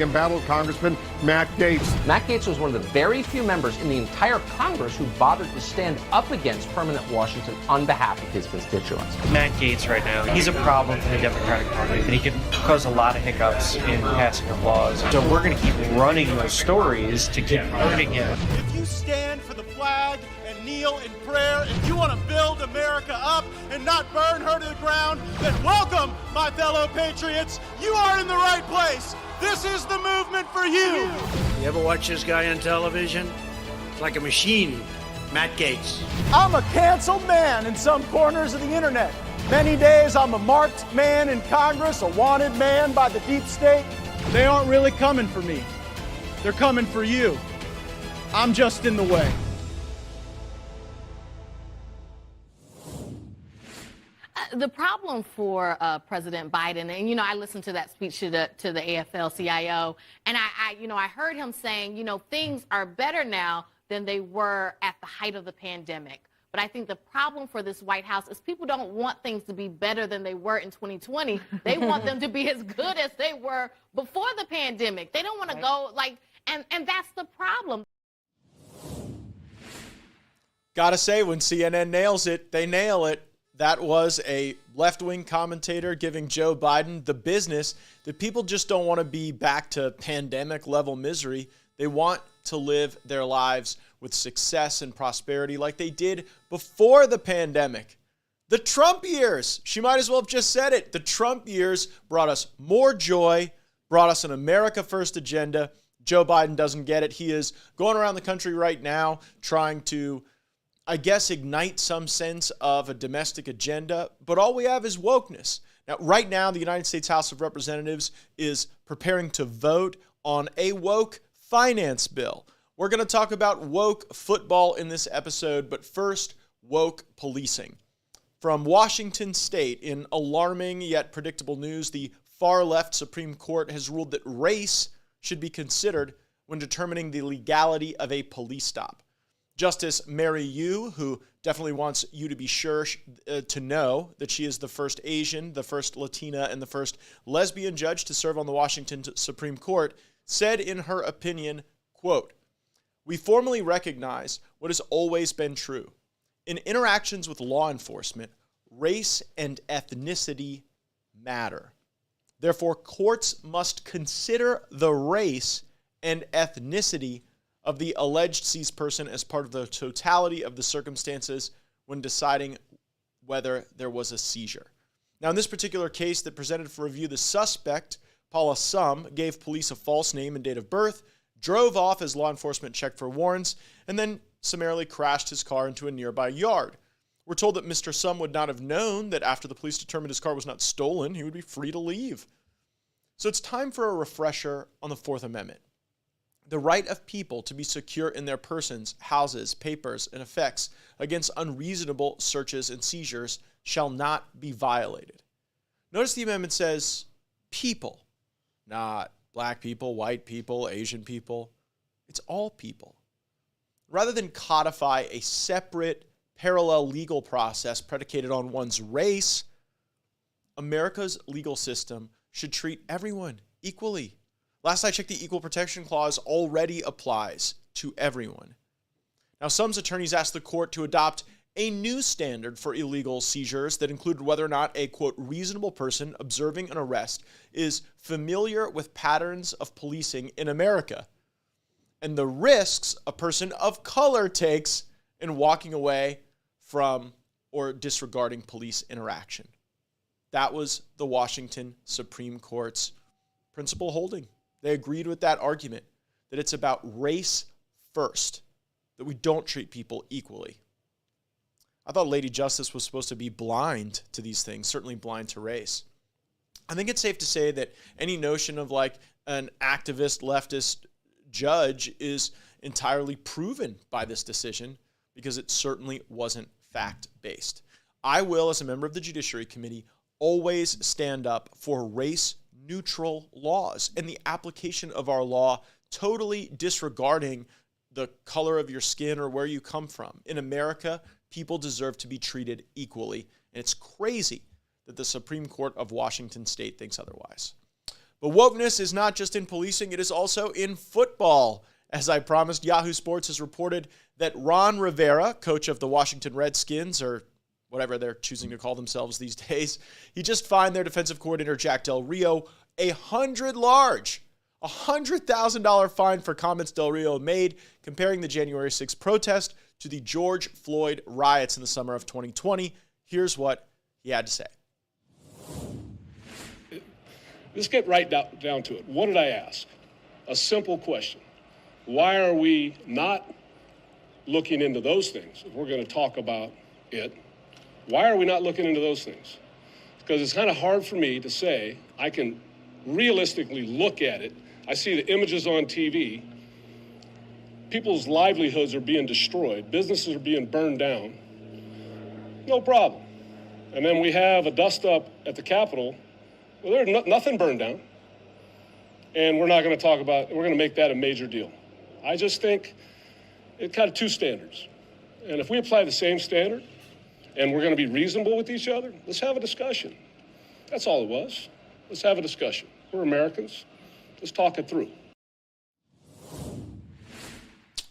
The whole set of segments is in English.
embattled Congressman Matt Gaetz. Matt Gaetz was one of the very few members in the entire Congress who bothered to stand up against permanent Washington on behalf of his constituents. Matt Gaetz right now, he's a problem for the Democratic Party, and he can cause a lot of hiccups in passing of laws. So we're going to keep running those stories to keep hurting him. If you stand for the flag and kneel in prayer, if you want to build America up and not burn her to the ground, then welcome, my fellow patriots. You are in the right place. This is the movement for you. You ever watch this guy on television? It's like a machine. Matt Gaetz. I'm a canceled man in some corners of the internet. Many days I'm a marked man in Congress, a wanted man by the deep state. They aren't really coming for me. They're coming for you. I'm just in the way. The problem for President Biden, and I listened to that speech to the AFL-CIO, and I heard him saying, things are better now than they were at the height of the pandemic. But I think the problem for this White House is people don't want things to be better than they were in 2020. They want them to be as good as they were before the pandemic. They don't want to go and that's the problem. Gotta say, when CNN nails it, they nail it. That was a left-wing commentator giving Joe Biden the business that people just don't want to be back to pandemic-level misery. They want to live their lives with success and prosperity like they did before the pandemic. The Trump years, she might as well have just said it. The Trump years brought us more joy, brought us an America First agenda. Joe Biden doesn't get it. He is going around the country right now trying to, I guess, ignite some sense of a domestic agenda, but all we have is wokeness. Now, right now, the United States House of Representatives is preparing to vote on a woke finance bill. We're going to talk about woke football in this episode, but first, woke policing. From Washington State, in alarming yet predictable news, the far-left Supreme Court has ruled that race should be considered when determining the legality of a police stop. Justice Mary Yu, who definitely wants you to be sure to know that she is the first Asian, the first Latina, and the first lesbian judge to serve on the Washington Supreme Court, said in her opinion, quote, "We formally recognize what has always been true. In interactions with law enforcement, race and ethnicity matter. Therefore, courts must consider the race and ethnicity of the alleged seized person as part of the totality of the circumstances when deciding whether there was a seizure." Now, in this particular case that presented for review, the suspect, Paula Sum, gave police a false name and date of birth, drove off as law enforcement checked for warrants, and then summarily crashed his car into a nearby yard. We're told that Mr. Sum would not have known that after the police determined his car was not stolen, he would be free to leave. So it's time for a refresher on the Fourth Amendment. The right of people to be secure in their persons, houses, papers, and effects against unreasonable searches and seizures shall not be violated. Notice the amendment says people, not black people, white people, Asian people. It's all people. Rather than codify a separate, parallel legal process predicated on one's race, America's legal system should treat everyone equally. Last I checked, the Equal Protection Clause already applies to everyone. Now, some attorneys asked the court to adopt a new standard for illegal seizures that included whether or not a, quote, reasonable person observing an arrest is familiar with patterns of policing in America and the risks a person of color takes in walking away from or disregarding police interaction. That was the Washington Supreme Court's principal holding. They agreed with that argument, that it's about race first, that we don't treat people equally. I thought Lady Justice was supposed to be blind to these things, certainly blind to race. I think it's safe to say that any notion of like an activist leftist judge is entirely proven by this decision because it certainly wasn't fact-based. I will, as a member of the Judiciary Committee, always stand up for race-neutral laws and the application of our law totally disregarding the color of your skin or where you come from. In America, people deserve to be treated equally, and it's crazy that the Supreme Court of Washington State thinks otherwise. But wokeness is not just in policing, it is also in football. As I promised, Yahoo Sports has reported that Ron Rivera, coach of the Washington Redskins, or whatever they're choosing to call themselves these days, he just fined their defensive coordinator, Jack Del Rio, $100,000 fine for comments Del Rio made comparing the January 6th protest to the George Floyd riots in the summer of 2020. Here's what he had to say. Let's get right down to it. What did I ask? A simple question. Why are we not looking into those things? If we're going to talk about it, why are we not looking into those things? Because it's kind of hard for me to say I can realistically look at it. I see the images on TV. People's livelihoods are being destroyed. Businesses are being burned down. No problem. And then we have a dust-up at the Capitol. Well, there's nothing burned down. And we're not going to talk about, we're going to make that a major deal. I just think it's kind of two standards. And if we apply the same standard and we're going to be reasonable with each other, let's have a discussion. That's all it was. Let's have a discussion. We're Americans. Let's talk it through.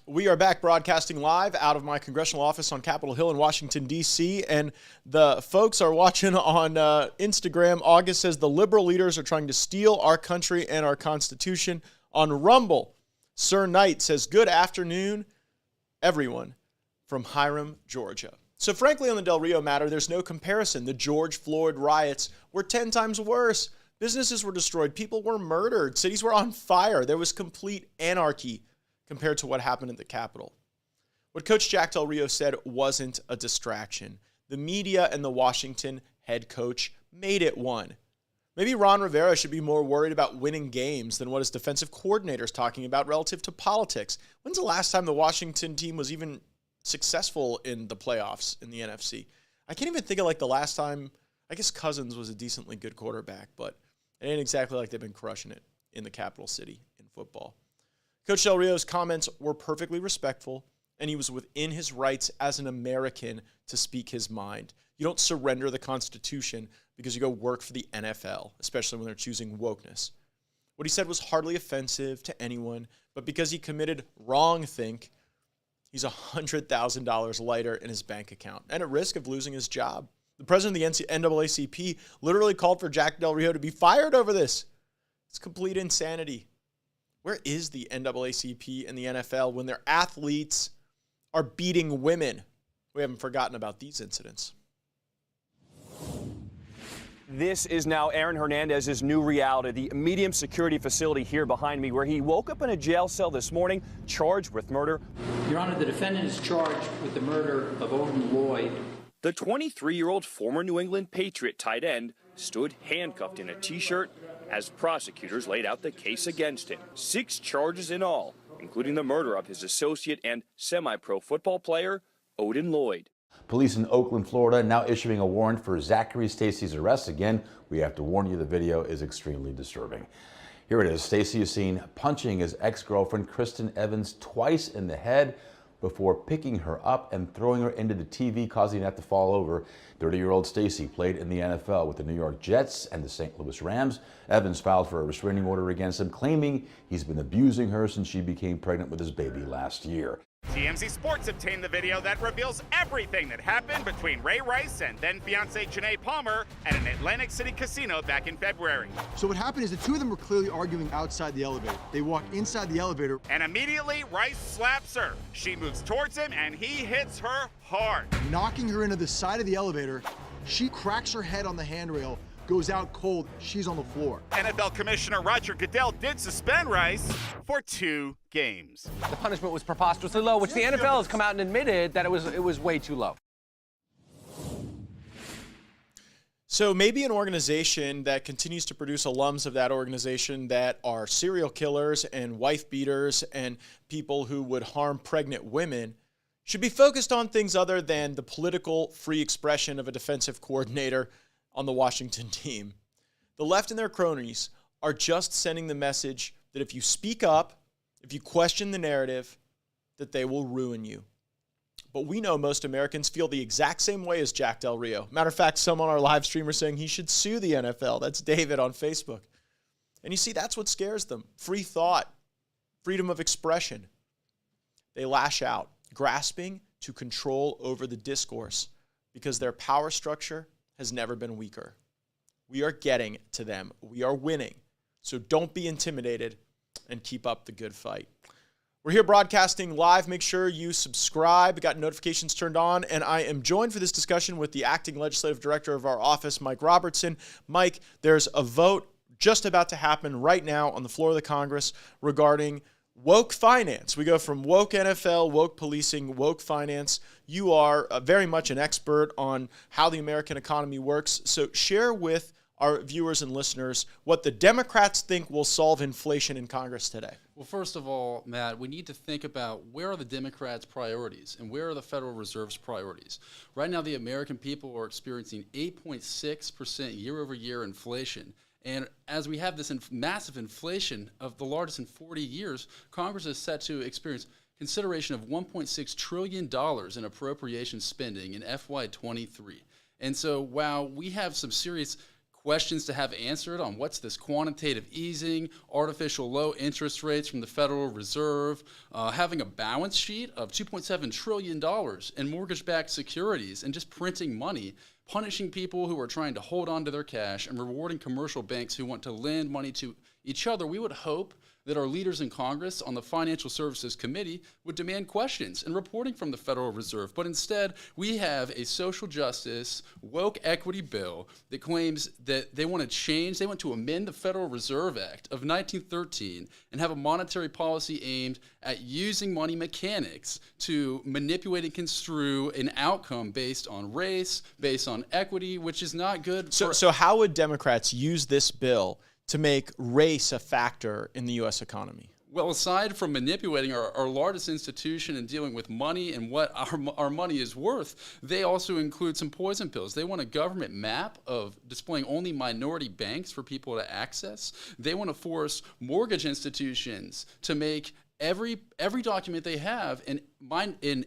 We are back broadcasting live out of my congressional office on Capitol Hill in Washington, D.C., and the folks are watching on Instagram. August says the liberal leaders are trying to steal our country and our Constitution. On Rumble, Sir Knight says, good afternoon, everyone, from Hiram, Georgia. So frankly, on the Del Rio matter, there's no comparison. The George Floyd riots were 10 times worse. Businesses were destroyed. People were murdered. Cities were on fire. There was complete anarchy compared to what happened at the Capitol. What Coach Jack Del Rio said wasn't a distraction. The media and the Washington head coach made it one. Maybe Ron Rivera should be more worried about winning games than what his defensive coordinator is talking about relative to politics. When's the last time the Washington team was even successful in the playoffs in the NFC? I can't even think of the last time. I guess Cousins was a decently good quarterback, but it ain't exactly like they've been crushing it in the capital city in football. Coach Del Rio's comments were perfectly respectful, and he was within his rights as an American to speak his mind. You don't surrender the Constitution because you go work for the NFL, especially when they're choosing wokeness. What he said was hardly offensive to anyone, but because he committed wrongthink, he's $100,000 lighter in his bank account and at risk of losing his job. The president of the NAACP literally called for Jack Del Rio to be fired over this. It's complete insanity. Where is the NAACP and the NFL when their athletes are beating women? We haven't forgotten about these incidents. This is now Aaron Hernandez's new reality, the medium security facility here behind me, where he woke up in a jail cell this morning, charged with murder. Your Honor, the defendant is charged with the murder of Odin Lloyd. The 23-year-old former New England Patriot tight end stood handcuffed in a T-shirt as prosecutors laid out the case against him. 6 charges in all, including the murder of his associate and semi-pro football player, Odin Lloyd. Police in Oakland, Florida, now issuing a warrant for Zachary Stacy's arrest. Again, we have to warn you, the video is extremely disturbing. Here it is. Stacy is seen punching his ex-girlfriend, Kristen Evans, twice in the head before picking her up and throwing her into the TV, causing that to fall over. 30-year-old Stacy played in the NFL with the New York Jets and the St. Louis Rams. Evans filed for a restraining order against him, claiming he's been abusing her since she became pregnant with his baby last year. TMZ Sports obtained the video that reveals everything that happened between Ray Rice and then-fiancée Janae Palmer at an Atlantic City casino back in February. So what happened is the two of them were clearly arguing outside the elevator. They walk inside the elevator. And immediately, Rice slaps her. She moves towards him, and he hits her hard. Knocking her into the side of the elevator, she cracks her head on the handrail, goes out cold, she's on the floor. NFL Commissioner Roger Goodell did suspend Rice for 2 games. The punishment was preposterously low, which the NFL has come out and admitted that it was way too low. So maybe an organization that continues to produce alums of that organization that are serial killers and wife beaters and people who would harm pregnant women should be focused on things other than the political free expression of a defensive coordinator on the Washington team. The left and their cronies are just sending the message that if you speak up, if you question the narrative, that they will ruin you. But we know most Americans feel the exact same way as Jack Del Rio. Matter of fact, some on our live stream are saying he should sue the NFL. That's David on Facebook. And you see, that's what scares them. Free thought, freedom of expression. They lash out, grasping to control over the discourse because their power structure has never been weaker. We are getting to them. We are winning. So don't be intimidated and keep up the good fight. We're here broadcasting live. Make sure you subscribe. Got notifications turned on. And I am joined for this discussion with the acting legislative director of our office, Mike Robertson. Mike, there's a vote just about to happen right now on the floor of the Congress regarding woke finance. We go from woke NFL, woke policing, woke finance. You are very much an expert on how the American economy works. So share with our viewers and listeners what the Democrats think will solve inflation in Congress today. Well, first of all, Matt, we need to think about where are the Democrats' priorities and where are the Federal Reserve's priorities. Right now, the American people are experiencing 8.6% year-over-year inflation. And as we have this massive inflation of the largest in 40 years, Congress is set to experience consideration of $1.6 trillion in appropriation spending in FY23. And so while we have some serious questions to have answered on what's this quantitative easing, artificial low interest rates from the Federal Reserve, having a balance sheet of $2.7 trillion in mortgage-backed securities and just printing money, punishing people who are trying to hold on to their cash and rewarding commercial banks who want to lend money to each other, we would hope that our leaders in Congress on the Financial Services Committee would demand questions and reporting from the Federal Reserve. But instead, we have a social justice, woke equity bill that claims that they want to amend the Federal Reserve Act of 1913 and have a monetary policy aimed at using money mechanics to manipulate and construe an outcome based on race, based on equity, which is not good. So how would Democrats use this bill to make race a factor in the U.S. economy? Well, aside from manipulating our largest institution and dealing with money and what our money is worth, they also include some poison pills. They want a government map of displaying only minority banks for people to access. They want to force mortgage institutions to make every document they have in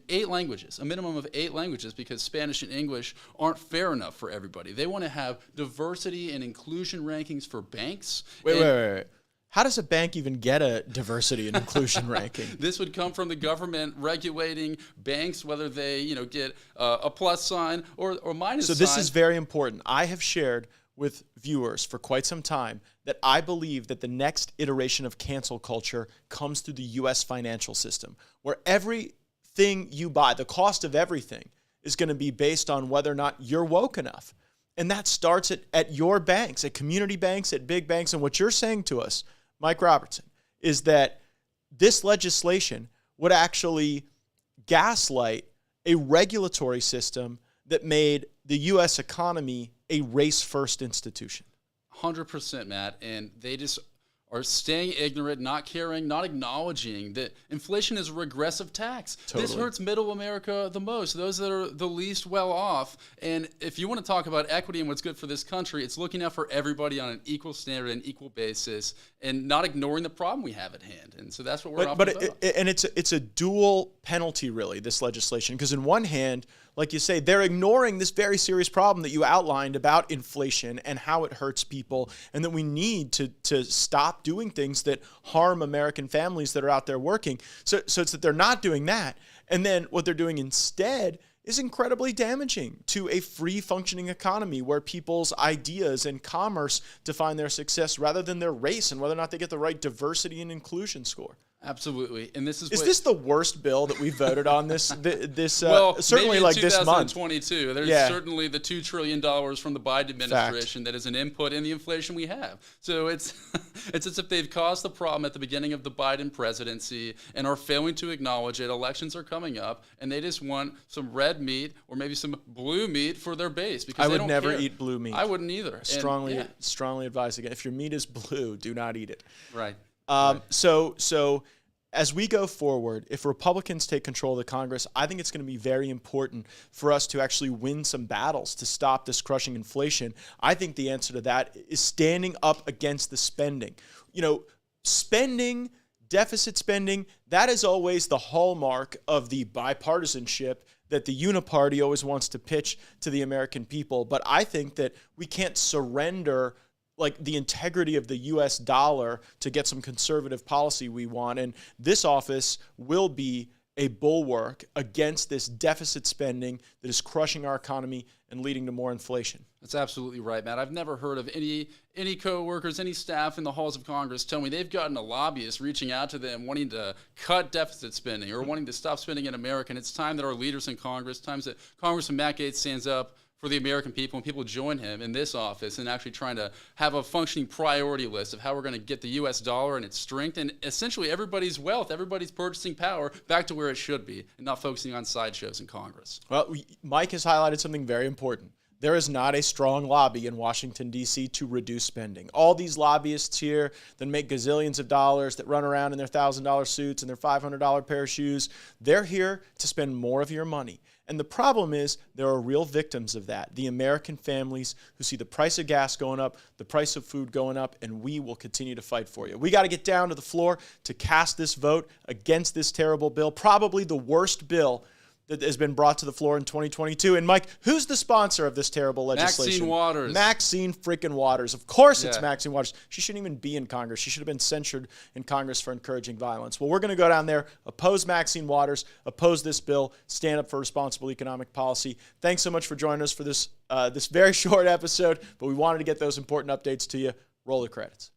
8 languages, a minimum of 8 languages, because Spanish and English aren't fair enough for everybody. They want to have diversity and inclusion rankings for banks. Wait. How does a bank even get a diversity and inclusion ranking? This would come from the government regulating banks, whether they get a plus sign or minus sign. So this is very important. I have shared with viewers for quite some time that I believe that the next iteration of cancel culture comes through the U.S. financial system, where everything you buy, the cost of everything, is going to be based on whether or not you're woke enough. And that starts at your banks, at community banks, at big banks. And what you're saying to us, Mike Robertson, is that this legislation would actually gaslight a regulatory system that made the U.S. economy a race-first institution. 100%, Matt, and they just are staying ignorant, not caring, not acknowledging that inflation is a regressive tax. Totally. This hurts middle America the most, those that are the least well off. And if you want to talk about equity and what's good for this country, it's looking out for everybody on an equal standard and equal basis and not ignoring the problem we have at hand. And so that's what we're about. And it's a dual penalty, really, this legislation, because in one hand, like you say, they're ignoring this very serious problem that you outlined about inflation and how it hurts people, and that we need to stop doing things that harm American families that are out there working. So it's that they're not doing that. And then what they're doing instead is incredibly damaging to a free functioning economy where people's ideas and commerce define their success rather than their race and whether or not they get the right diversity and inclusion score. Absolutely, and this is this the worst bill that we voted on this well, certainly like this month? 2022. There's certainly the $2 trillion from the Biden administration that is an input in the inflation we have. So it's as if they've caused the problem at the beginning of the Biden presidency and are failing to acknowledge it. Elections are coming up, and they just want some red meat or maybe some blue meat for their base. Because I would don't never care. eat blue meat. I wouldn't either. Strongly advise again. If your meat is blue, do not eat it. Right. So as we go forward, if Republicans take control of the Congress, I think it's going to be very important for us to actually win some battles to stop this crushing inflation. I think the answer to that is standing up against the spending. Spending, deficit spending, that is always the hallmark of the bipartisanship that the uniparty always wants to pitch to the American people. But I think that we can't surrender like the integrity of the U.S. dollar to get some conservative policy we want. And this office will be a bulwark against this deficit spending that is crushing our economy and leading to more inflation. That's absolutely right, Matt. I've never heard of any co-workers, any staff in the halls of Congress tell me they've gotten a lobbyist reaching out to them wanting to cut deficit spending or wanting to stop spending in America. And it's time that our leaders in Congress, times that Congressman Matt Gaetz stands up for the American people and people join him in this office and actually trying to have a functioning priority list of how we're going to get the U.S. dollar and its strength and essentially everybody's wealth, everybody's purchasing power back to where it should be and not focusing on sideshows in Congress. Well, Mike has highlighted something very important. There is not a strong lobby in Washington, D.C. to reduce spending. All these lobbyists here that make gazillions of dollars, that run around in their $1,000 suits and their $500 pair of shoes, they're here to spend more of your money. And the problem is there are real victims of that, the American families who see the price of gas going up, the price of food going up, and we will continue to fight for you. We got to get down to the floor to cast this vote against this terrible bill, probably the worst bill that has been brought to the floor in 2022. And Mike, who's the sponsor of this terrible legislation? Maxine Waters. Maxine freaking Waters. Of course it's Yeah. Maxine Waters. She shouldn't even be in Congress. She should have been censured in Congress for encouraging violence. Well, we're going to go down there, oppose Maxine Waters, oppose this bill, stand up for responsible economic policy. Thanks so much for joining us for this very short episode, but we wanted to get those important updates to you. Roll the credits.